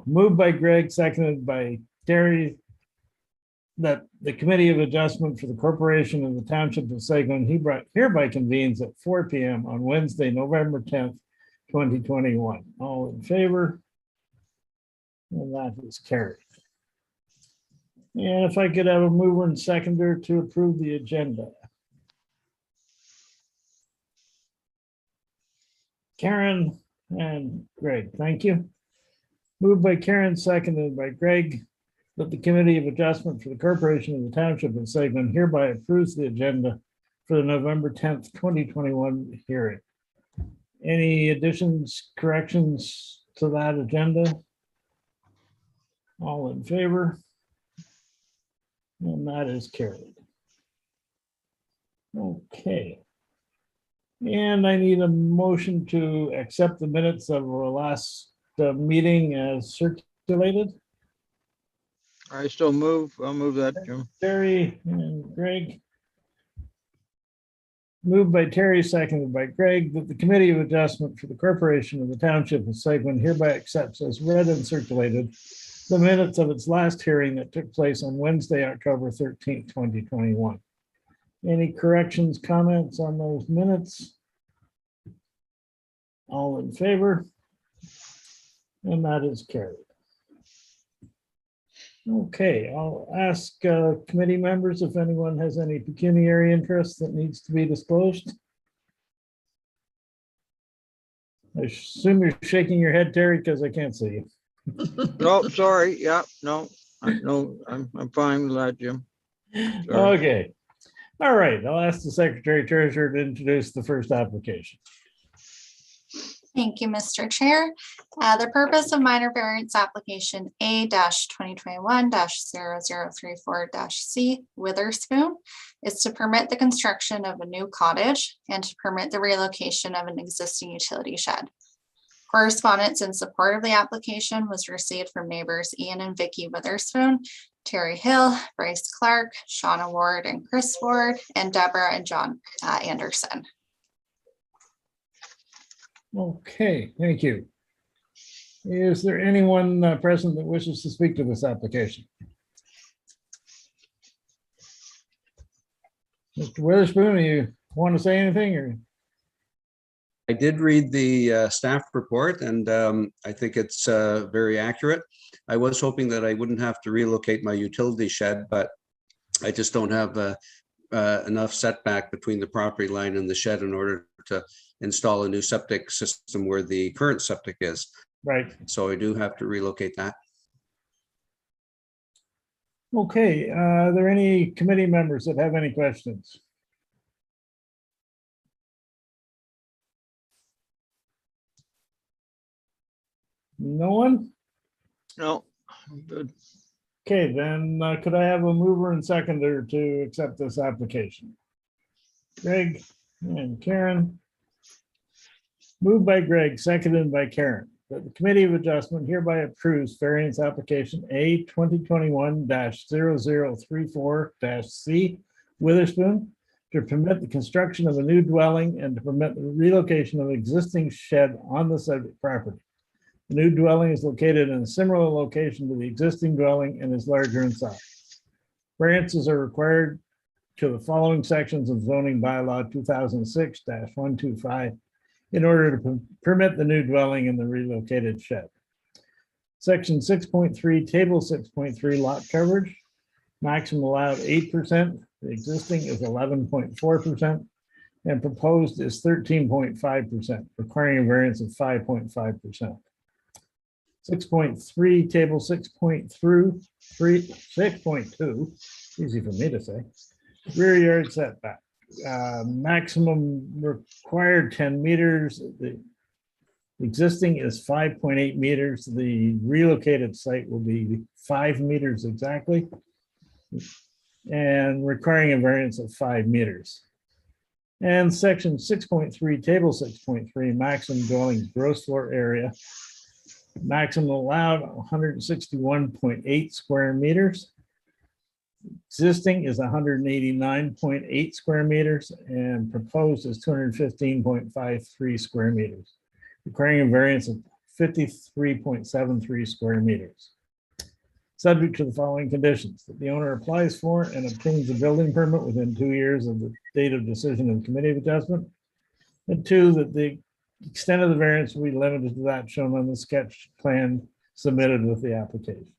moved by Greg, seconded by Terry, that the Committee of Adjustment for the Corporation of the Township of Sagamon hereby convenes at 4 p.m. on Wednesday, November 10th, 2021. All in favor? And that is carried. And if I could have a mover and seconder to approve the agenda. Karen and Greg, thank you. Moved by Karen, seconded by Greg, that the Committee of Adjustment for the Corporation of the Township of Sagamon hereby approves the agenda for the November 10th, 2021 hearing. Any additions, corrections to that agenda? All in favor? And that is carried. Okay. And I need a motion to accept the minutes of our last meeting as circulated. I still move. I'll move that, Jim. Terry and Greg. Moved by Terry, seconded by Greg, that the Committee of Adjustment for the Corporation of the Township of Sagamon hereby accepts as read and circulated the minutes of its last hearing that took place on Wednesday, October 13th, 2021. Any corrections, comments on those minutes? All in favor? And that is carried. Okay, I'll ask committee members if anyone has any pecuniary interest that needs to be disclosed. I assume you're shaking your head, Terry, because I can't see you. No, sorry. Yeah, no, I'm fine with that, Jim. Sorry. Okay. All right. I'll ask the Secretary Treasurer to introduce the first application. Thank you, Mr. Chair. The purpose of minor variance application A-2021-0034-C Witherspoon is to permit the construction of a new cottage and to permit the relocation of an existing utility shed. Correspondence in support of the application was received from neighbors Ian and Vicky Witherspoon, Terry Hill, Bryce Clark, Shauna Ward and Chris Ward, and Deborah and John Anderson. Okay, thank you. Is there anyone present that wishes to speak to this application? Mr. Witherspoon, do you want to say anything or? I did read the staff report and I think it's very accurate. I was hoping that I wouldn't have to relocate my utility shed, but I just don't have enough setback between the property line and the shed in order to install a new septic system where the current septic is. Right. So I do have to relocate that. Okay, are there any committee members that have any questions? No one? No, I'm good. Okay, then could I have a mover and seconder to accept this application? Greg and Karen. Moved by Greg, seconded by Karen, that the Committee of Adjustment hereby approves variance application A 2021-0034-C Witherspoon to permit the construction of a new dwelling and to permit the relocation of existing shed on the subject property. The new dwelling is located in a similar location to the existing dwelling and is larger in size. Variances are required to the following sections of zoning bylaw 2006-125 in order to permit the new dwelling and the relocated shed. Section 6.3, table 6.3 lot coverage, maximum allowed 8%, the existing is 11.4%, and proposed is 13.5%, requiring a variance of 5.5%. 6.3, table 6.2, easy for me to say, rear yard setback. Maximum required 10 meters. The existing is 5.8 meters. The relocated site will be 5 meters exactly, and requiring a variance of 5 meters. And section 6.3, table 6.3, maximum dwelling gross floor area. Maximum allowed 161.8 square meters. Existing is 189.8 square meters and proposed is 215.53 square meters, requiring a variance of 53.73 square meters. Subject to the following conditions: that the owner applies for and obtains a building permit within 2 years of the date of decision of the Committee of Adjustment. And 2, that the extent of the variance will be limited to that shown on the sketch plan submitted with the application.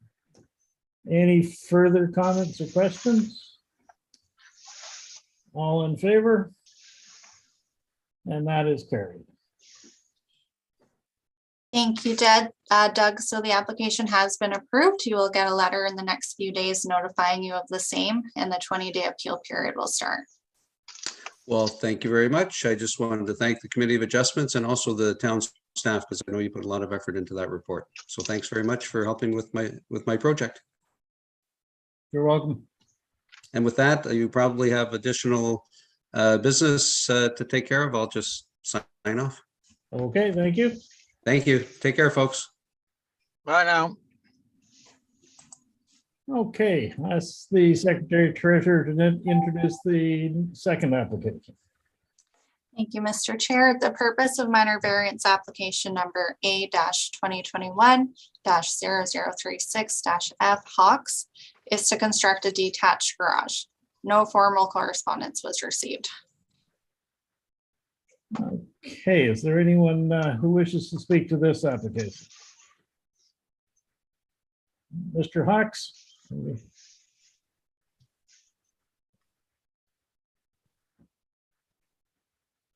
Any further comments or questions? All in favor? And that is carried. Thank you, Doug. So the application has been approved. You will get a letter in the next few days notifying you of the same, and the 20-day appeal period will start. Well, thank you very much. I just wanted to thank the Committee of Adjustments and also the town staff, because I know you put a lot of effort into that report. So thanks very much for helping with my project. You're welcome. And with that, you probably have additional business to take care of. I'll just sign off. Okay, thank you. Thank you. Take care, folks. Bye now. Okay, that's the Secretary Treasurer to then introduce the second application. Thank you, Mr. Chair. The purpose of minor variance application number A-2021-0036-F Hawks is to construct a detached garage. No formal correspondence was received. Okay, is there anyone who wishes to speak to this application? Mr. Hawks?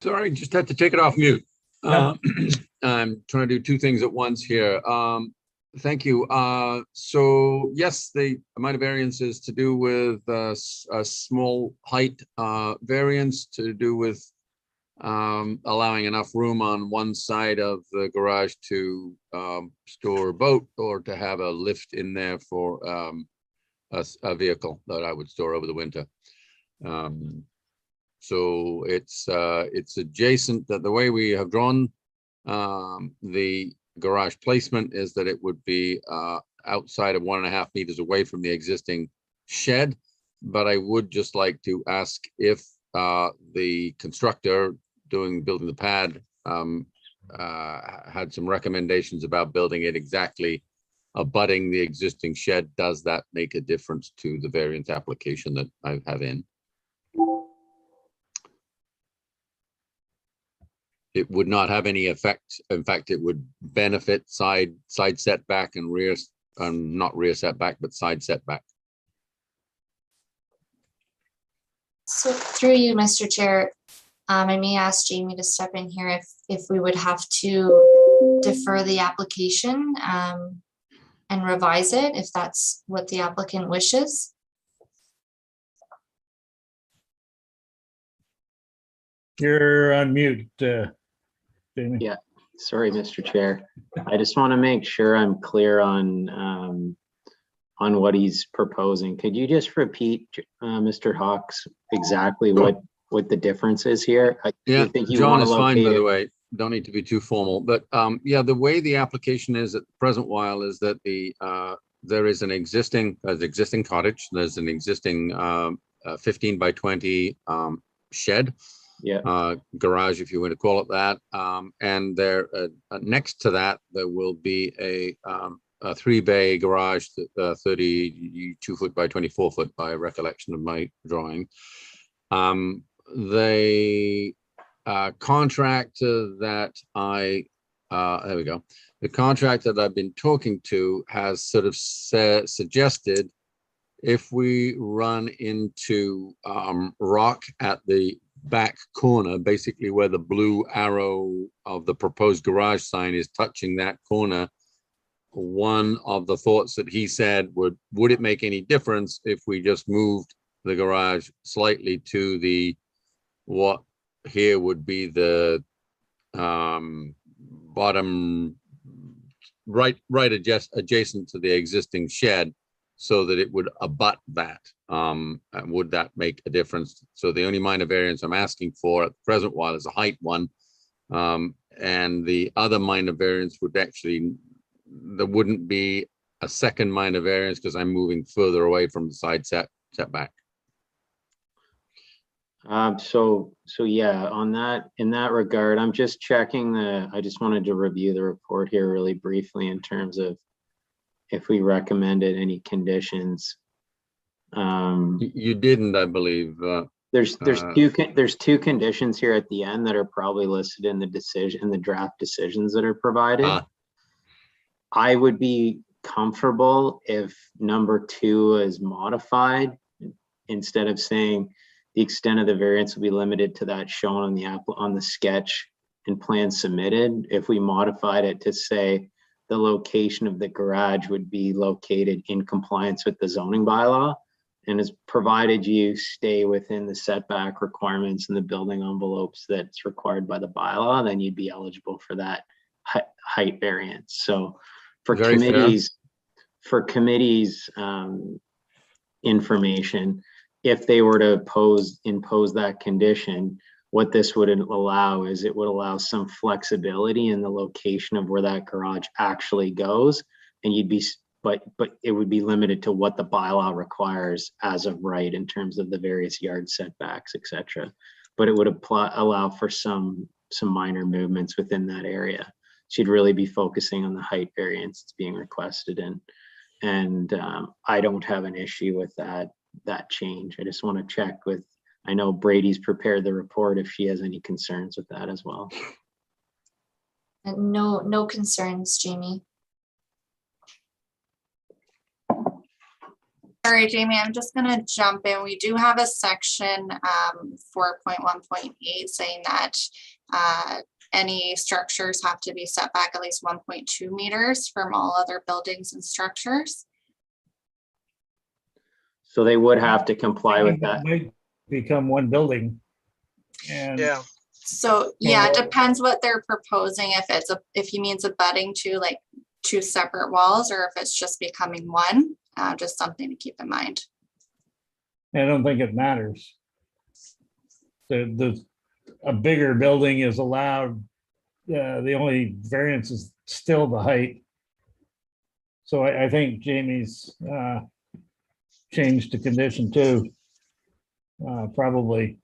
Sorry, just had to take it off mute. Yeah. I'm trying to do two things at once here. Thank you. So yes, the minor variance is to do with a small height variance to do with allowing enough room on one side of the garage to store a boat or to have a lift in there for a vehicle that I would store over the winter. So it's adjacent. That the way we have drawn the garage placement is that it would be outside of 1.5 meters away from the existing shed. But I would just like to ask if the constructor building the pad had some recommendations about building it exactly abutting the existing shed. Does that make a difference to the variance application that I have in? It would not have any effect. In fact, it would benefit side setback and rear, not rear setback, but side setback. So through you, Mr. Chair, I may ask Jamie to step in here if we would have to defer the application and revise it, if that's what the applicant wishes. You're on mute, Jamie. Yeah, sorry, Mr. Chair. I just want to make sure I'm clear on what he's proposing. Could you just repeat, Mr. Hawks, exactly what the difference is here? Yeah, John is fine, by the way. Don't need to be too formal, but yeah, the way the application is at the present while is that there is an existing cottage. There's an existing 15 by 20 shed. Yeah. Garage, if you want to call it that, and there next to that there will be a 3-bay garage, 32 foot by 24 foot by recollection of my drawing. The contractor that there we go. The contractor that I've been talking to has sort of suggested if we run into rock at the back corner, basically where the blue arrow of the proposed garage sign is touching that corner, one of the thoughts that he said would it make any difference if we just moved the garage slightly to the what here would be the bottom right adjacent to the existing shed, so that it would abut that. Would that make a difference? So the only minor variance I'm asking for at the present while is a height one. And the other minor variance would actually, there wouldn't be a second minor variance because I'm moving further away from the side setback. So yeah, on that, in that regard, I'm just checking I just wanted to review the report here really briefly in terms of if we recommended any conditions. You didn't, I believe. There's two conditions here at the end that are probably listed in the decision, in the draft decisions that are provided. I would be comfortable if number 2 is modified, instead of saying the extent of the variance will be limited to that shown on the sketch and plan submitted. If we modified it to say the location of the garage would be located in compliance with the zoning bylaw, and is provided you stay within the setback requirements and the building envelopes that's required by the bylaw, then you'd be eligible for that height variance. So for Very fair. committees information, if they were to impose that condition, what this would allow is it would allow some flexibility in the location of where that garage actually goes, and you'd be, but it would be limited to what the bylaw requires as of right in terms of the various yard setbacks, etc. But it would allow for some minor movements within that area. She'd really be focusing on the height variance that's being requested, and I don't have an issue with that change. I just want to check with, I know Brady's prepared the report, if she has any concerns with that as well. No concerns, Jamie. All right, Jamie, I'm just gonna jump in. We do have a section 4.1.8 saying that any structures have to be set back at least 1.2 meters from all other buildings and structures. So they would have to comply with That that. might become one building. And Yeah, So yeah, it depends what they're proposing. If he means abutting to like 2 separate walls, or if it's just becoming one, just something to keep in mind. I don't think it matters. A bigger building is allowed. The only variance is still the height. So I think Jamie's change to condition 2 probably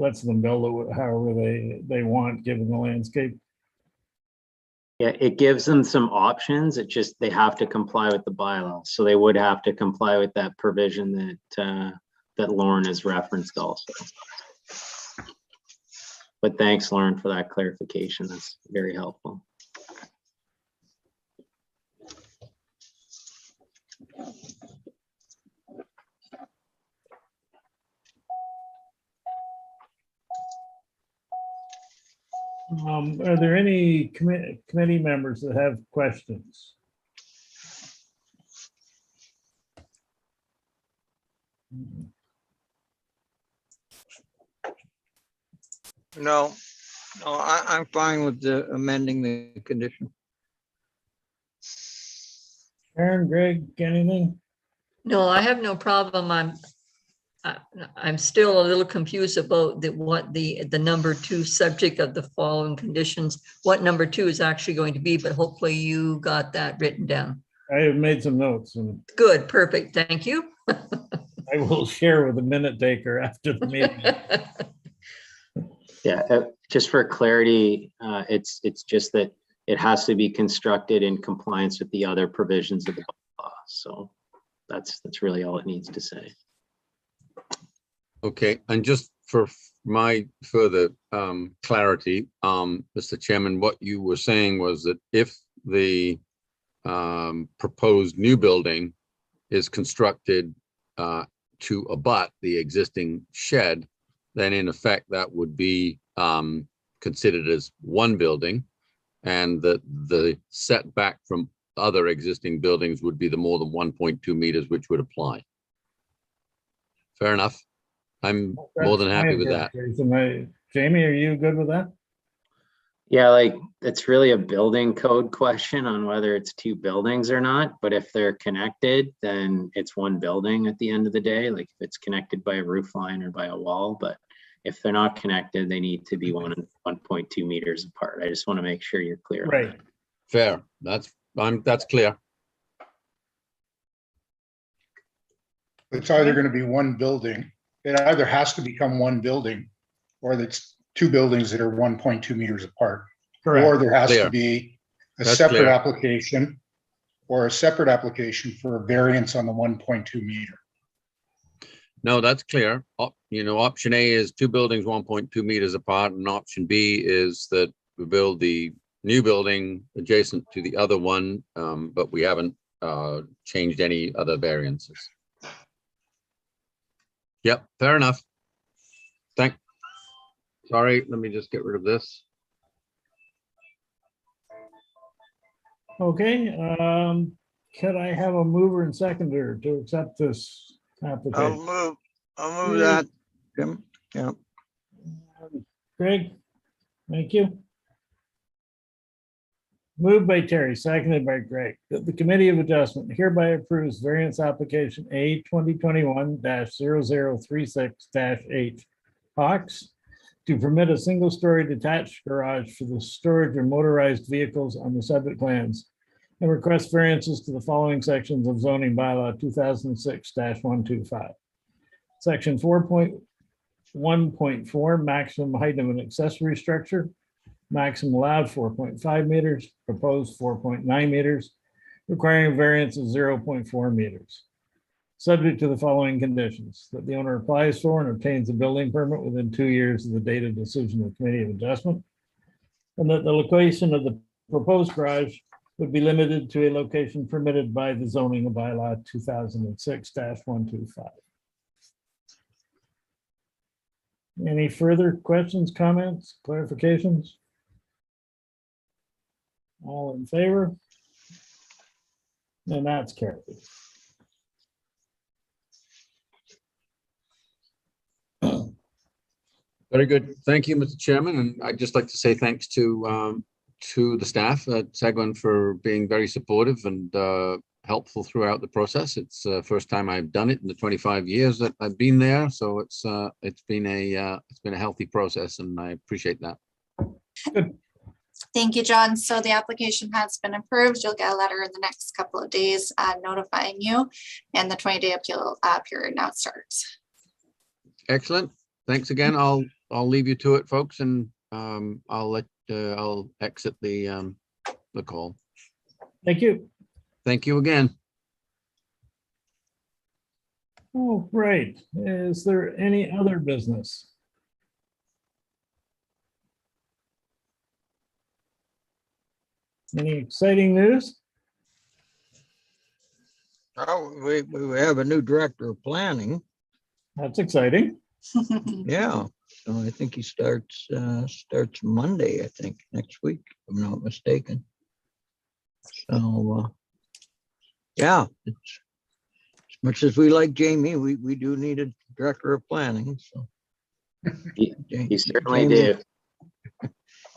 lets them build it however they want, given the landscape. Yeah, it gives them some options. It just, they have to comply with the bylaws. So they would have to comply with that provision that Lauren has referenced also. But thanks, Lauren, for that clarification. That's very helpful. Are there any committee members that have questions? no, I'm fine with amending the condition. Aaron, Greg, anything? No, I have no problem. I'm still a little confused about what the number 2 subject of the following conditions, what number 2 is actually going to be, but hopefully you got that written down. I have made some notes and Good, perfect, thank you. I will share with the minute taker after the meeting. Yeah, just for clarity, it's just that it has to be constructed in compliance with the other provisions of the law. So that's really all it needs to say. Okay, and just for my further clarity, Mr. Chairman, what you were saying was that if the proposed new building is constructed to abut the existing shed, then in effect that would be considered as one building, and that the setback from other existing buildings would be the more than 1.2 meters, which would apply. Fair enough. I'm more than happy with that. Jamie, are you good with that? Yeah, like it's really a building code question on whether it's 2 buildings or not. But if they're connected, then it's one building at the end of the day, like if it's connected by a roof line or by a wall. But if they're not connected, they need to be 1.2 meters apart. I just want to make sure you're clear. on Right. that. Fair. That's clear. It's either going to be one building it either has to become one building or that's two buildings that are 1.2 meters apart. Or Correct. there has to Clear. be a That's separate clear. application or a separate application for a variance on the 1.2 meter. No, that's clear. Option A is two buildings 1.2 meters apart, and option B is that we build the new building adjacent to the other one, but we haven't changed any other variances. Yep, fair enough. Sorry, let me just get rid of this. Okay, could I have a mover and seconder to accept this application? I'll move that, Jim. Yeah. Greg, thank you. Moved by Terry, seconded by Greg, that the Committee of Adjustment hereby approves variance application A 2021-0036-8 Hawks to permit a single-story detached garage for the storage of motorized vehicles on the subject lands and request variances to the following sections of zoning bylaw 2006-125. Section 4.1.4, maximum height of an accessory structure. Maximum allowed 4.5 meters, proposed 4.9 meters, requiring a variance of 0.4 meters. Subject to the following conditions: that the owner applies for and obtains a building permit within 2 years of the date of decision of the Committee of Adjustment, and that the location of the proposed garage would be limited to a location permitted by the zoning bylaw 2006-125. Any further questions, comments, clarifications? All in favor? And that's carried. Very good. Thank you, Mr. Chairman. And I'd just like to say thanks to the staff at Seguin for being very supportive and helpful throughout the process. It's the first time I've done it in the 25 years that I've been there. So it's been a healthy process, and I appreciate that. Good. Thank you, John. So the application has been approved. You'll get a letter in the next couple of days notifying you, and the 20-day appeal period now starts. Excellent. Thanks again. I'll leave you to it, folks, and I'll exit the call. Thank you. Thank you again. Oh, right. Is there any other business? Any exciting news? Oh, we have a new director of planning. That's exciting. Yeah, so I think he starts Monday, I think, next week, if I'm not mistaken. So, yeah, it's, as much as we like Jamie, we do need a director of planning, so. You certainly do.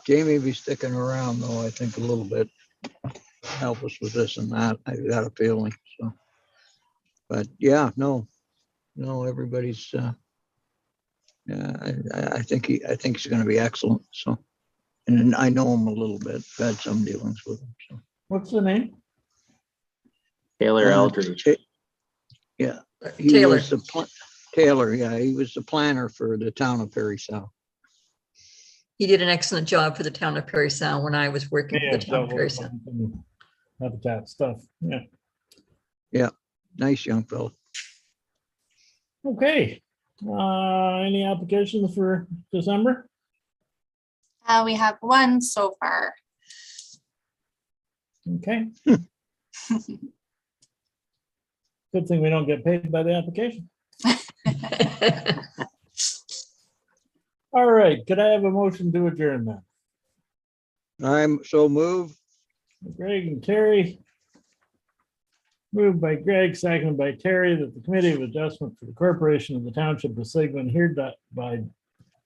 Jamie be sticking around though, I think a little bit, help us with this and that. I got a feeling, so. But yeah, no, everybody's, I think he's going to be excellent. So, and I know him a little bit. I've had some dealings with him. So. What's the name? Taylor Aldridge. Yeah, Taylor. Taylor. Yeah, he was the planner for the town of Perry South. He did an excellent job for the town of Perry Sound when I was working for the town of Perry Sound. Habitat stuff. Yeah. Yeah, nice young fellow. Okay. Any applications for December? We have one so far. Okay. Good thing we don't get paid by the application. All right. Could I have a motion to adjourn then? I'm so moved. Greg and Terry. Moved by Greg, seconded by Terry, that the Committee of Adjustment for the Corporation of the Township of Seguin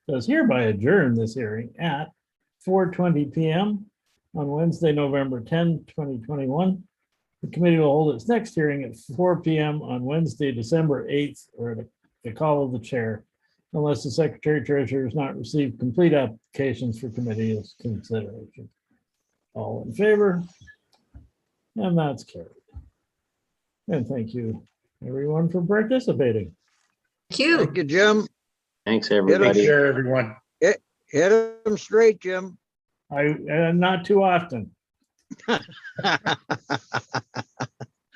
does hereby adjourn this hearing at 4:20 p.m. on Wednesday, November 10, 2021. The committee will hold its next hearing at 4 p.m. on Wednesday, December 8th, or at the call of the chair, unless the Secretary Treasurer has not received complete applications for committee's consideration. All in favor? And that's carried. And thank you, everyone, for participating. Thank you. Thank you, Jim. Thanks, Take everybody. care, everyone. Hit them straight, Jim. Not too often.